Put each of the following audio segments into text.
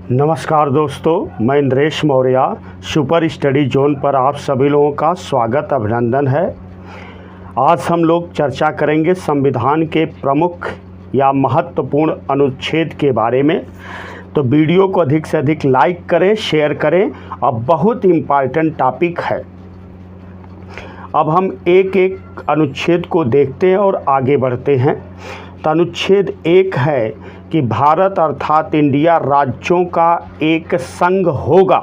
नमस्कार दोस्तों, मैं Indresh Maurya. Super study zone पर आप सभी लोगों का स्वागत अभिनंदन है। आज हम लोग चर्चा करेंगे संविधान के प्रमुख या महत्वपूर्ण अनुच्छेद के बारे में। तो वीडियो को अधिक से अधिक लाइक करें, शेयर करें। अब बहुत इम्पॉर्टेंट टॉपिक है। अब हम एक एक अनुच्छेद को देखते हैं और आगे बढ़ते हैं। तो अनुच्छेद 1 है कि भारत अर्थात इंडिया राज्यों का एक संघ होगा।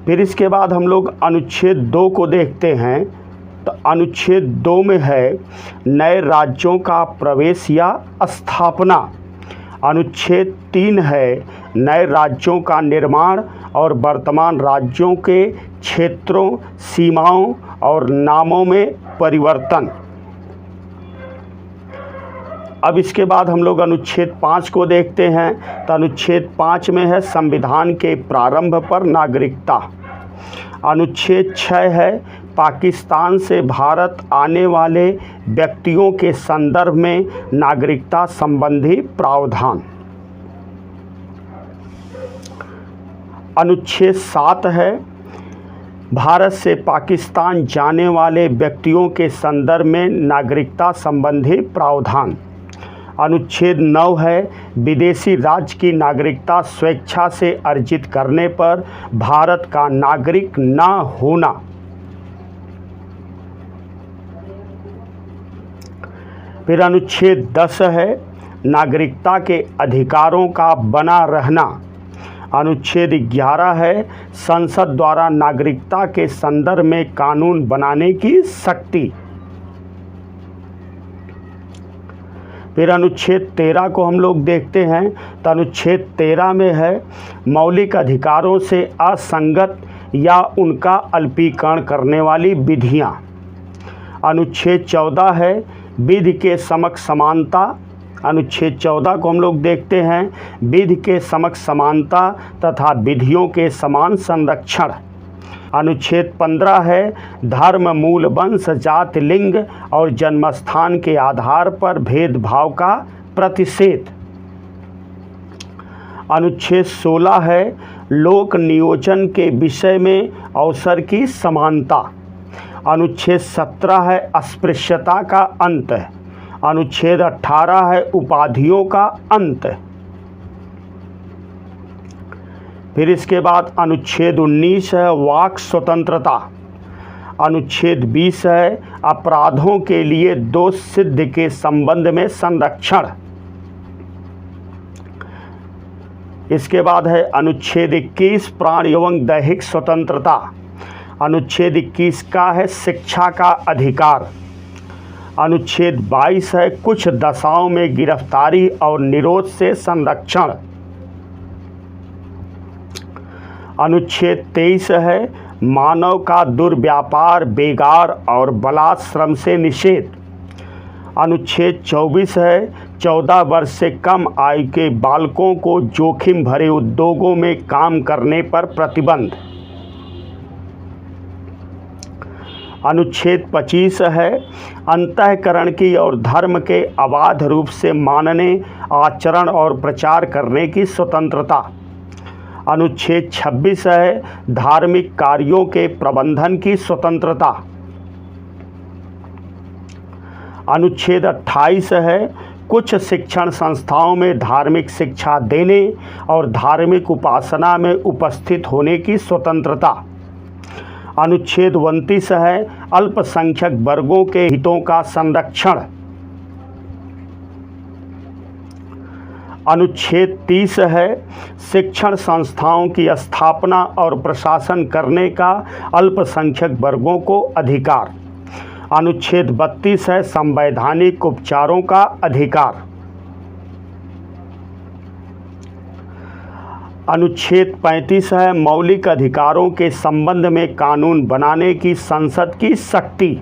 फिर इसके बाद हम लोग अनुच्छेद 2 को देखते हैं। तो अनुच्छेद 2 में है नए राज्यों का प्रवेश या स्थापना। अनुच्छेद 3 है नए राज्यों का निर्माण और वर्तमान राज्यों के क्षेत्रों, सीमाओं और नामों में परिवर्तन। अब इसके बाद हम लोग अनुच्छेद 5 को देखते हैं। तो अनुच्छेद 5 में है संविधान के प्रारंभ पर नागरिकता। अनुच्छेद 6 है पाकिस्तान से भारत आने वाले व्यक्तियों के संदर्भ में नागरिकता संबंधी प्रावधान। अनुच्छेद 7 है भारत से पाकिस्तान जाने वाले व्यक्तियों के संदर्भ में नागरिकता संबंधी प्रावधान। अनुच्छेद 9 है विदेशी राज्य की नागरिकता स्वेच्छा से अर्जित करने पर भारत का नागरिक न होना। फिर अनुच्छेद 10 है नागरिकता के अधिकारों का बना रहना। अनुच्छेद 11 है संसद द्वारा नागरिकता के संदर्भ में कानून बनाने की शक्ति। फिर अनुच्छेद 13 को हम लोग देखते हैं। तो अनुच्छेद 13 में है मौलिक अधिकारों से असंगत या उनका अल्पीकरण करने वाली विधियां। अनुच्छेद 14 है विधि के समक्ष समानता। अनुच्छेद 14 को हम लोग देखते हैं विधि के समक्ष समानता तथा विधियों के समान संरक्षण। अनुच्छेद 15 है धर्म, मूल, वंश, जाति, लिंग और जन्मस्थान के आधार पर भेदभाव का प्रतिषेध। अनुच्छेद 16 है लोक नियोजन के विषय में अवसर की समानता। अनुच्छेद 17 है अस्पृश्यता का अंत। अनुच्छेद 18 है उपाधियों का अंत। फिर इसके बाद अनुच्छेद 19 है वाक स्वतंत्रता। अनुच्छेद 20 है अपराधों के लिए दोष सिद्ध के संबंध में संरक्षण। इसके बाद है अनुच्छेद 21 प्राण एवं दैहिक स्वतंत्रता। अनुच्छेद 21 का है शिक्षा का अधिकार। अनुच्छेद 22 है कुछ दशाओं में गिरफ्तारी और निरोध से संरक्षण। अनुच्छेद 23 है मानव का दुर्व्यापार, बेगार और बलात्श्रम से निषेध। अनुच्छेद 24 है 14 वर्ष से कम आयु के बालकों को जोखिम भरे उद्योगों में काम करने पर प्रतिबंध। अनुच्छेद 25 है अंतःकरण की और धर्म के अबाध रूप से मानने, आचरण और प्रचार करने की स्वतंत्रता। अनुच्छेद 26 है धार्मिक कार्यों के प्रबंधन की स्वतंत्रता। अनुच्छेद 28 है कुछ शिक्षण संस्थाओं में धार्मिक शिक्षा देने और धार्मिक उपासना में उपस्थित होने की स्वतंत्रता। अनुच्छेद 29 है अल्पसंख्यक वर्गों के हितों का संरक्षण। अनुच्छेद 30 है शिक्षण संस्थाओं की स्थापना और प्रशासन करने का अल्पसंख्यक वर्गों को अधिकार। अनुच्छेद 32 है संवैधानिक उपचारों का अधिकार। अनुच्छेद 35 है मौलिक अधिकारों के संबंध में कानून बनाने की संसद की शक्ति।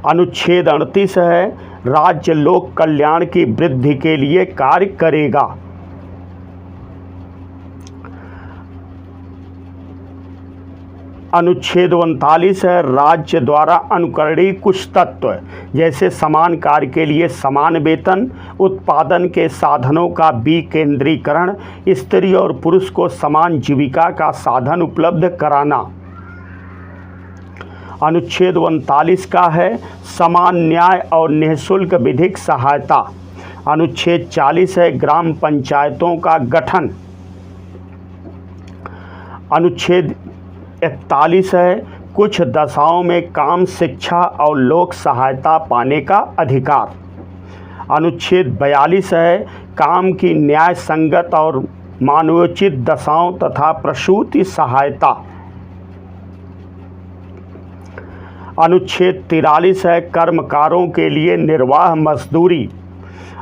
अनुच्छेद 38 है राज्य लोक कल्याण की वृद्धि के लिए कार्य करेगा। अनुच्छेद 39 है, राज्य द्वारा अनुकरणीय कुछ तत्व जैसे समान कार्य के लिए समान वेतन, उत्पादन के साधनों का विकेंद्रीकरण, स्त्री और पुरुष को समान जीविका का साधन उपलब्ध कराना। अनुच्छेद 39 का है समान न्याय और निःशुल्क विधिक सहायता। अनुच्छेद 40 है ग्राम पंचायतों का गठन। अनुच्छेद 41 है कुछ दशाओं में काम, शिक्षा और लोक सहायता पाने का अधिकार। अनुच्छेद 42 है काम की न्याय संगत और मानवोचित दशाओं तथा प्रसूति सहायता। अनुच्छेद 43 है कर्मकारों के लिए निर्वाह मजदूरी।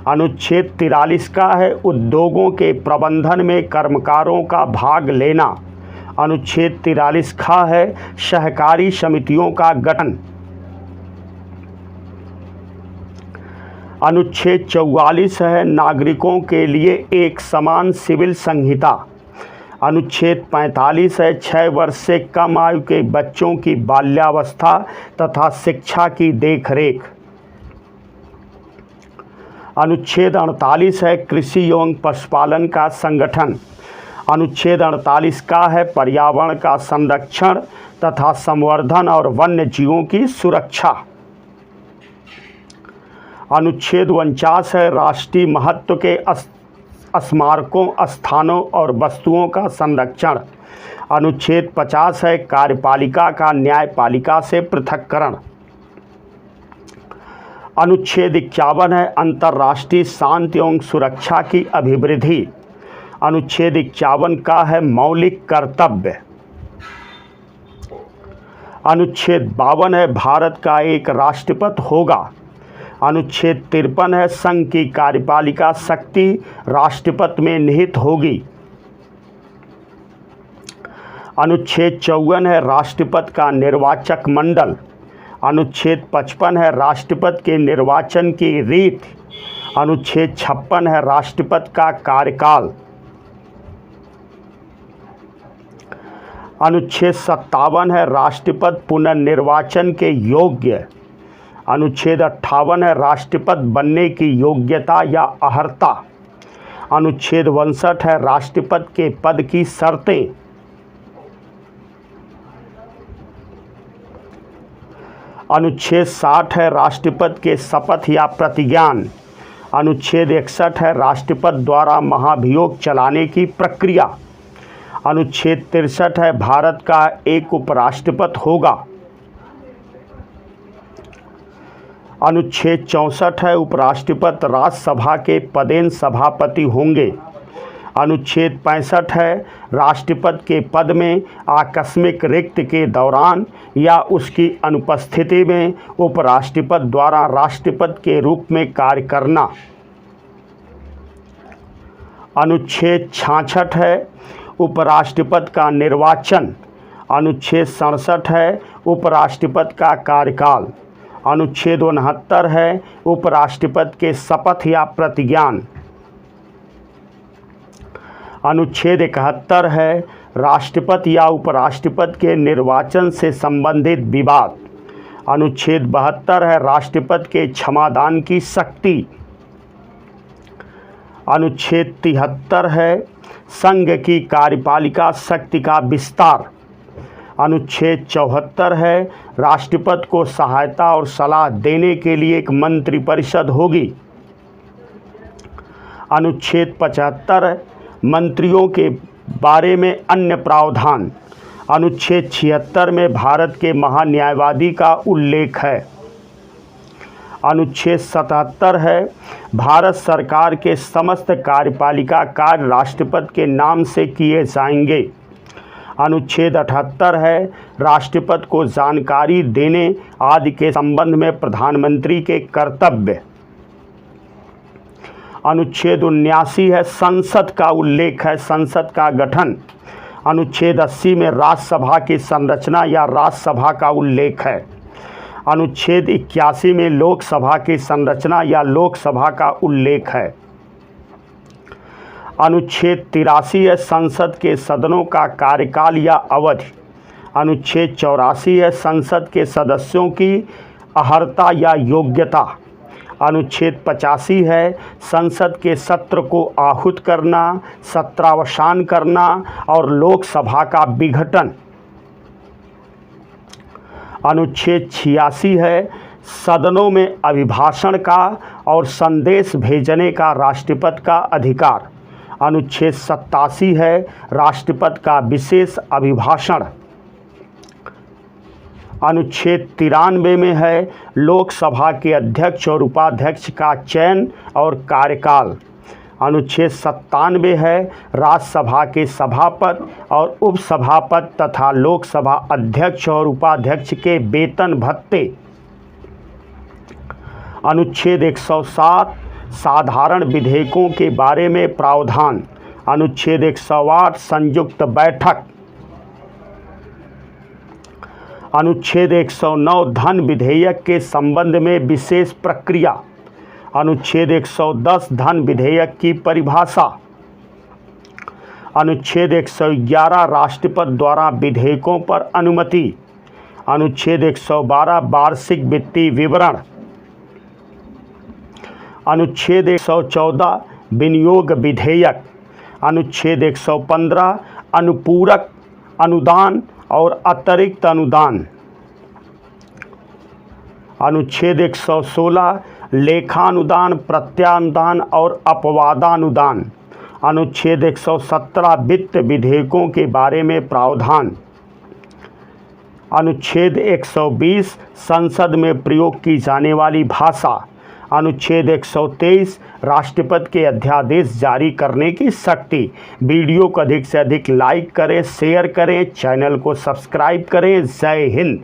अनुच्छेद 43 का है उद्योगों के प्रबंधन में कर्मकारों का भाग लेना। अनुच्छेद 43 का है सहकारी समितियों का गठन। अनुच्छेद 44 है नागरिकों के लिए एक समान सिविल संहिता। अनुच्छेद 45 है 6 वर्ष से कम आयु के बच्चों की बाल्यावस्था तथा शिक्षा की देखरेख। अनुच्छेद 48 है कृषि एवं पशुपालन का संगठन। अनुच्छेद 48 का है पर्यावरण का संरक्षण तथा संवर्धन और वन्य जीवों की सुरक्षा। अनुच्छेद 49 है राष्ट्रीय महत्व के स्मारकों, स्थानों और वस्तुओं का संरक्षण। अनुच्छेद 50 है कार्यपालिका का न्यायपालिका से पृथक्करण। अनुच्छेद 51 है अंतर्राष्ट्रीय शांति एवं सुरक्षा की अभिवृद्धि। अनुच्छेद 51 का है मौलिक कर्तव्य। अनुच्छेद 52 है भारत का एक राष्ट्रपति होगा। अनुच्छेद 53 है संघ की कार्यपालिका शक्ति राष्ट्रपति में निहित होगी। अनुच्छेद 54 है राष्ट्रपति का निर्वाचक मंडल। अनुच्छेद 55 है राष्ट्रपति के निर्वाचन की रीत। अनुच्छेद 56 है राष्ट्रपति का कार्यकाल। अनुच्छेद 57 है राष्ट्रपति पुनर्निर्वाचन के योग्य। अनुच्छेद 58 है राष्ट्रपति बनने की योग्यता या अर्हता। अनुच्छेद 62 है राष्ट्रपति के पद की शर्तें। अनुच्छेद 60 है राष्ट्रपति के शपथ या प्रतिज्ञान। अनुच्छेद 61 है राष्ट्रपति द्वारा महाभियोग चलाने की प्रक्रिया। अनुच्छेद 63 है भारत का एक उपराष्ट्रपति होगा। अनुच्छेद 64 है उपराष्ट्रपति राज्यसभा के पदेन सभापति होंगे। अनुच्छेद 65 है राष्ट्रपति के पद में आकस्मिक रिक्त के दौरान या उसकी अनुपस्थिति में उपराष्ट्रपति द्वारा राष्ट्रपति के रूप में कार्य करना। अनुच्छेद 66 है उपराष्ट्रपति का निर्वाचन। अनुच्छेद 67 है उपराष्ट्रपति का कार्यकाल। अनुच्छेद 69 है उपराष्ट्रपति के शपथ या प्रतिज्ञान। अनुच्छेद 71 है राष्ट्रपति या उपराष्ट्रपति के निर्वाचन से संबंधित विवाद। अनुच्छेद 72 है राष्ट्रपति के क्षमादान की शक्ति। अनुच्छेद 73 है संघ की कार्यपालिका शक्ति का विस्तार। अनुच्छेद 74 है राष्ट्रपति को सहायता और सलाह देने के लिए एक मंत्रिपरिषद होगी। अनुच्छेद 75 मंत्रियों के बारे में अन्य प्रावधान। अनुच्छेद 76 में भारत के महान्यायवादी का उल्लेख है। अनुच्छेद 77 है भारत सरकार के समस्त कार्यपालिका कार्य राष्ट्रपति के नाम से किए जाएंगे। अनुच्छेद 78 है राष्ट्रपति को जानकारी देने आदि के संबंध में प्रधानमंत्री के कर्तव्य। अनुच्छेद 79 है संसद का उल्लेख है, संसद का गठन। अनुच्छेद 80 में राज्यसभा की संरचना या राज्यसभा का उल्लेख है। अनुच्छेद 81 में लोकसभा की संरचना या लोकसभा का उल्लेख है। अनुच्छेद 83 है संसद के सदनों का कार्यकाल या अवधि। अनुच्छेद 84 है संसद के सदस्यों की अर्हता या योग्यता। अनुच्छेद 85 है संसद के सत्र को आहूत करना, सत्रावसान करना और लोकसभा का विघटन। अनुच्छेद 86 है सदनों में अभिभाषण का और संदेश भेजने का राष्ट्रपति का अधिकार। अनुच्छेद 87 है राष्ट्रपति का विशेष अभिभाषण। अनुच्छेद 93 में है लोकसभा के अध्यक्ष और उपाध्यक्ष का चयन और कार्यकाल। अनुच्छेद 97 है राज्यसभा के सभापति और उपसभापति तथा लोकसभा अध्यक्ष और उपाध्यक्ष के वेतन भत्ते। अनुच्छेद 107 साधारण विधेयकों के बारे में प्रावधान। अनुच्छेद 108 संयुक्त बैठक। अनुच्छेद 109 धन विधेयक के संबंध में विशेष प्रक्रिया। अनुच्छेद 110 धन विधेयक की परिभाषा। अनुच्छेद 111 राष्ट्रपति द्वारा विधेयकों पर अनुमति। अनुच्छेद 112 वार्षिक वित्तीय विवरण। अनुच्छेद 114 विनियोग विधेयक। अनुच्छेद 115 अनुपूरक अनुदान और अतिरिक्त अनुदान। अनुच्छेद 116 लेखानुदान, प्रत्यानुदान और अपवादानुदान। अनुच्छेद 117 वित्त विधेयकों के बारे में प्रावधान। अनुच्छेद 120 संसद में प्रयोग की जाने वाली भाषा। अनुच्छेद 123 राष्ट्रपति के अध्यादेश जारी करने की शक्ति। वीडियो को अधिक से अधिक लाइक करें, शेयर करें, चैनल को सब्सक्राइब करें। जय हिंद।